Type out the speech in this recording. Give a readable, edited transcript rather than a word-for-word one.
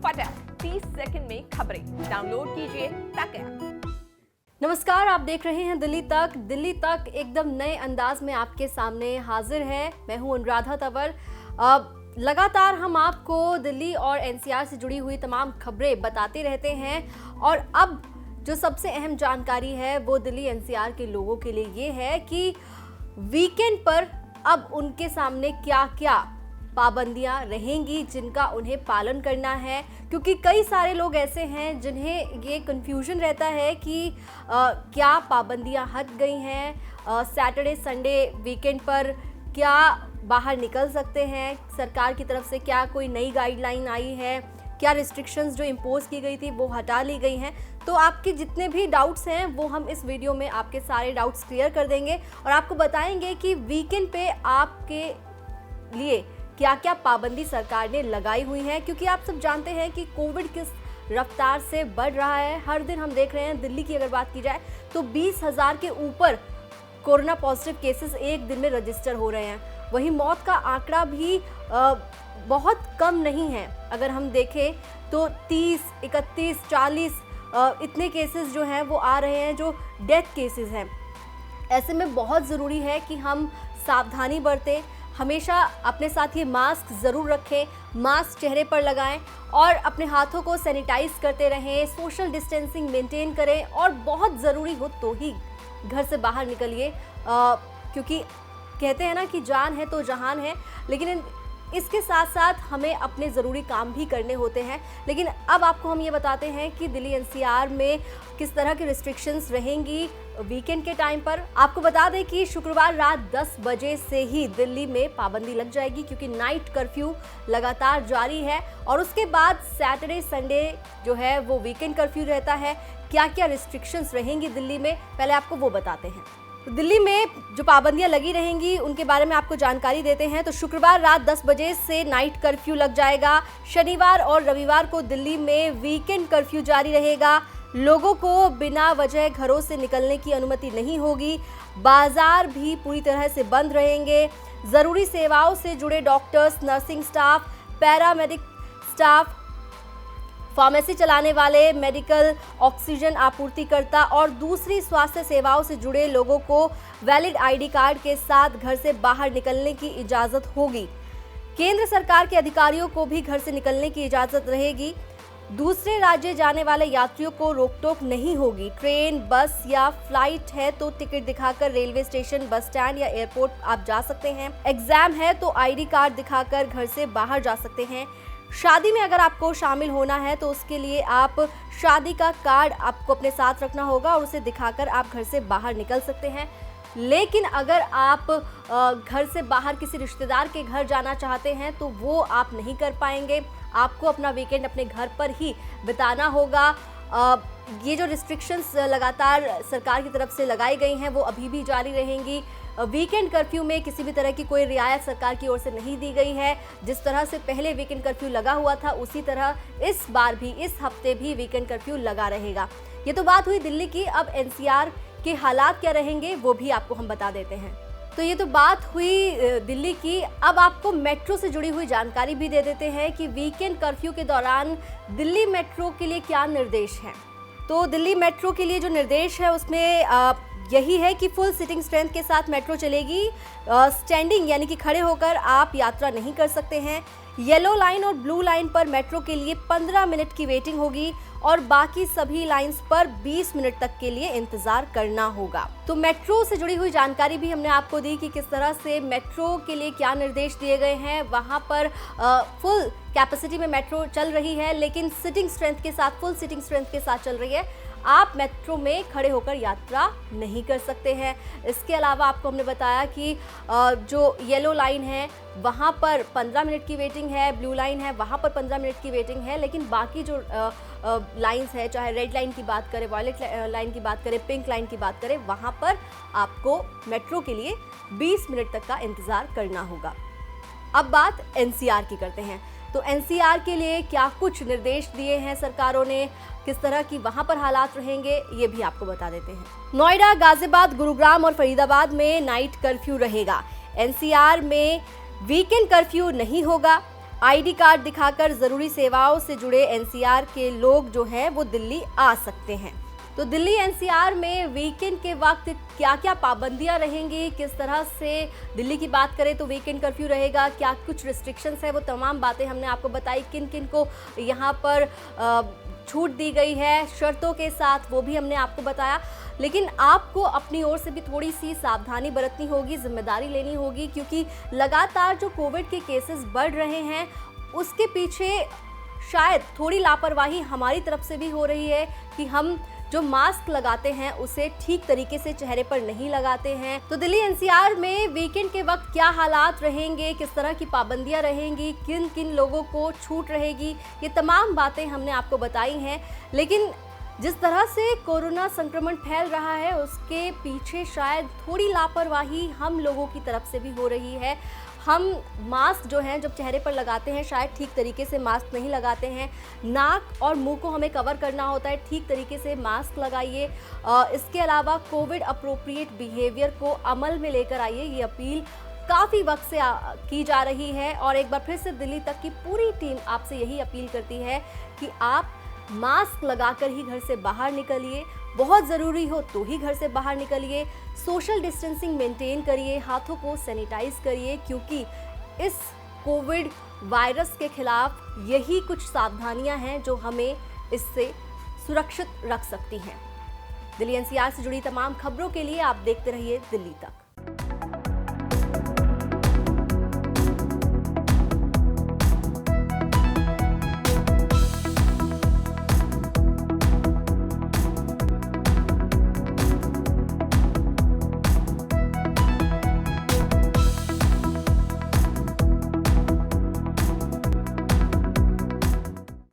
फटाफट 30 सेकंड में खबरें डाउनलोड कीजिए तक ऐप। नमस्कार, आप देख रहे हैं दिल्ली तक। दिल्ली तक एकदम नए अंदाज में आपके सामने हाजिर है। मैं हूं अनुराधा तंवर। लगातार हम आपको दिल्ली और एनसीआर से जुड़ी हुई तमाम खबरें बताते रहते हैं और अब जो सबसे अहम जानकारी है वो दिल्ली एनसीआर के लोगों के लिए ये है कि वीकेंड पर अब उनके सामने क्या क्या पाबंदियां रहेंगी जिनका उन्हें पालन करना है, क्योंकि कई सारे लोग ऐसे हैं जिन्हें ये कन्फ्यूजन रहता है कि क्या पाबंदियां हट गई हैं, सैटरडे संडे वीकेंड पर क्या बाहर निकल सकते हैं, सरकार की तरफ से क्या कोई नई गाइडलाइन आई है, क्या रिस्ट्रिक्शंस जो इम्पोज की गई थी वो हटा ली गई हैं। तो आपके जितने भी डाउट्स हैं वो हम इस वीडियो में आपके सारे डाउट्स क्लियर कर देंगे और आपको बताएंगे कि वीकेंड पे आपके लिए क्या क्या पाबंदी सरकार ने लगाई हुई है, क्योंकि आप सब जानते हैं कि कोविड किस रफ्तार से बढ़ रहा है। हर दिन हम देख रहे हैं, दिल्ली की अगर बात की जाए तो 20,000 के ऊपर कोरोना पॉजिटिव केसेस एक दिन में रजिस्टर हो रहे हैं। वहीं मौत का आंकड़ा भी बहुत कम नहीं है। अगर हम देखें तो 30, 31, 40 इतने केसेस जो हैं वो आ रहे हैं जो डेथ केसेस हैं। ऐसे में बहुत ज़रूरी है कि हम सावधानी बरतें, हमेशा अपने साथ ये मास्क ज़रूर रखें, मास्क चेहरे पर लगाएं और अपने हाथों को सैनिटाइज करते रहें, सोशल डिस्टेंसिंग मेंटेन करें और बहुत ज़रूरी हो तो ही घर से बाहर निकलिए, क्योंकि कहते हैं ना कि जान है तो जहान है। लेकिन इसके साथ साथ हमें अपने ज़रूरी काम भी करने होते हैं। लेकिन अब आपको हम ये बताते हैं कि दिल्ली एनसीआर में किस तरह की रिस्ट्रिक्शंस रहेंगी वीकेंड के टाइम पर। आपको बता दें कि शुक्रवार रात 10 बजे से ही दिल्ली में पाबंदी लग जाएगी, क्योंकि नाइट कर्फ्यू लगातार जारी है और उसके बाद सैटरडे संडे जो है वो वीकेंड कर्फ्यू रहता है। क्या क्या रिस्ट्रिक्शंस रहेंगी दिल्ली में, पहले आपको वो बताते हैं। दिल्ली में जो पाबंदियां लगी रहेंगी उनके बारे में आपको जानकारी देते हैं। तो शुक्रवार रात 10 बजे से नाइट कर्फ्यू लग जाएगा। शनिवार और रविवार को दिल्ली में वीकेंड कर्फ्यू जारी रहेगा। लोगों को बिना वजह घरों से निकलने की अनुमति नहीं होगी। बाजार भी पूरी तरह से बंद रहेंगे। ज़रूरी सेवाओं से जुड़े doctors, nursing staff, paramedic staff, pharmacy चलाने वाले, मेडिकल ऑक्सीजन आपूर्तिकर्ता और दूसरी स्वास्थ्य सेवाओं से जुड़े लोगों को वैलिड आईडी कार्ड के साथ घर से बाहर निकलने की इजाज़त होगी। केंद्र सरकार के अधिकारियों को भी घर से निकलने की इजाज़त रहेगी। दूसरे राज्य जाने वाले यात्रियों को रोक-टोक नहीं होगी। ट्रेन, बस या फ्लाइट है तो टिकट दिखाकर रेलवे स्टेशन, बस स्टैंड या एयरपोर्ट आप जा सकते हैं। एग्जाम है तो आईडी कार्ड दिखाकर घर से बाहर जा सकते हैं। शादी में अगर आपको शामिल होना है तो उसके लिए आप शादी का कार्ड आपको अपने साथ रखना होगा और उसे दिखाकर आप घर से बाहर निकल सकते हैं। लेकिन अगर आप घर से बाहर किसी रिश्तेदार के घर जाना चाहते हैं तो वो आप नहीं कर पाएंगे। आपको अपना वीकेंड अपने घर पर ही बिताना होगा। ये जो रिस्ट्रिक्शंस लगातार सरकार की तरफ से लगाई गई हैं वो अभी भी जारी रहेंगी। वीकेंड कर्फ्यू में किसी भी तरह की कोई रियायत सरकार की ओर से नहीं दी गई है। जिस तरह से पहले वीकेंड कर्फ्यू लगा हुआ था उसी तरह इस बार भी, इस हफ्ते भी वीकेंड कर्फ्यू लगा रहेगा। ये तो बात हुई दिल्ली की। अब एनसीआर के हालात क्या रहेंगे वो भी आपको हम बता देते हैं। तो ये तो बात हुई दिल्ली की। अब आपको मेट्रो से जुड़ी हुई जानकारी भी दे देते हैं कि वीकेंड कर्फ्यू के दौरान दिल्ली मेट्रो के लिए क्या निर्देश हैं। तो दिल्ली मेट्रो के लिए जो निर्देश है उसमें यही है कि फुल सिटिंग स्ट्रेंथ के साथ मेट्रो चलेगी। स्टैंडिंग यानी कि खड़े होकर आप यात्रा नहीं कर सकते हैं। येलो लाइन और ब्लू लाइन पर मेट्रो के लिए 15 मिनट की वेटिंग होगी और बाकी सभी लाइंस पर 20 मिनट तक के लिए इंतजार करना होगा। तो मेट्रो से जुड़ी हुई जानकारी भी हमने आपको दी कि किस तरह से मेट्रो के लिए क्या निर्देश दिए गए हैं। वहां पर फुल कैपेसिटी में मेट्रो चल रही है, लेकिन सिटिंग स्ट्रेंथ के साथ, फुल सिटिंग स्ट्रेंथ के साथ चल रही है। आप मेट्रो में खड़े होकर यात्रा नहीं कर सकते हैं। इसके अलावा आपको हमने बताया कि जो येलो लाइन है वहाँ पर 15 मिनट की वेटिंग है, ब्लू लाइन है वहाँ पर 15 मिनट की वेटिंग है, लेकिन बाकी जो लाइंस है, चाहे रेड लाइन की बात करें, वॉयलेट लाइन की बात करें, पिंक लाइन की बात करें, वहाँ पर आपको मेट्रो के लिए 20 मिनट तक का इंतज़ार करना होगा। अब बात एनसीआर की करते हैं। तो एनसीआर के लिए क्या कुछ निर्देश दिए हैं सरकारों ने, किस तरह की वहां पर हालात रहेंगे, ये भी आपको बता देते हैं। नोएडा, गाजियाबाद, गुरुग्राम और फरीदाबाद में नाइट कर्फ्यू रहेगा। एनसीआर में वीकेंड कर्फ्यू नहीं होगा। आईडी कार्ड दिखाकर ज़रूरी सेवाओं से जुड़े एनसीआर के लोग जो हैं वो दिल्ली आ सकते हैं। तो दिल्ली एनसीआर में वीकेंड के वक्त क्या क्या पाबंदियां रहेंगी, किस तरह से दिल्ली की बात करें तो वीकेंड कर्फ्यू रहेगा, क्या कुछ रिस्ट्रिक्शंस है, वो तमाम बातें हमने आपको बताई। किन किन को यहाँ पर छूट दी गई है शर्तों के साथ, वो भी हमने आपको बताया। लेकिन आपको अपनी ओर से भी थोड़ी सी सावधानी बरतनी होगी, जिम्मेदारी लेनी होगी, क्योंकि लगातार जो कोविड के केसेस बढ़ रहे हैं उसके पीछे शायद थोड़ी लापरवाही हमारी तरफ से भी हो रही है कि हम जो मास्क लगाते हैं उसे ठीक तरीके से चेहरे पर नहीं लगाते हैं। तो दिल्ली एनसीआर में वीकेंड के वक्त क्या हालात रहेंगे, किस तरह की पाबंदियां रहेंगी, किन किन लोगों को छूट रहेगी, ये तमाम बातें हमने आपको बताई हैं। लेकिन जिस तरह से कोरोना संक्रमण फैल रहा है उसके पीछे शायद थोड़ी लापरवाही हम लोगों की तरफ से भी हो रही है। हम मास्क जो हैं जब चेहरे पर लगाते हैं शायद ठीक तरीके से मास्क नहीं लगाते हैं, नाक और मुंह को हमें कवर करना होता है, ठीक तरीके से मास्क लगाइए। इसके अलावा कोविड अप्रोप्रिएट बिहेवियर को अमल में लेकर आइए, ये अपील काफ़ी वक्त से की जा रही है। और एक बार फिर से दिल्ली तक की पूरी टीम आपसे यही अपील करती है कि आप मास्क लगाकर ही घर से बाहर निकलिए, बहुत ज़रूरी हो तो ही घर से बाहर निकलिए, सोशल डिस्टेंसिंग मेंटेन करिए, हाथों को सैनिटाइज करिए, क्योंकि इस कोविड वायरस के खिलाफ यही कुछ सावधानियां हैं जो हमें इससे सुरक्षित रख सकती हैं। दिल्ली एनसीआर से जुड़ी तमाम खबरों के लिए आप देखते रहिए दिल्ली तक।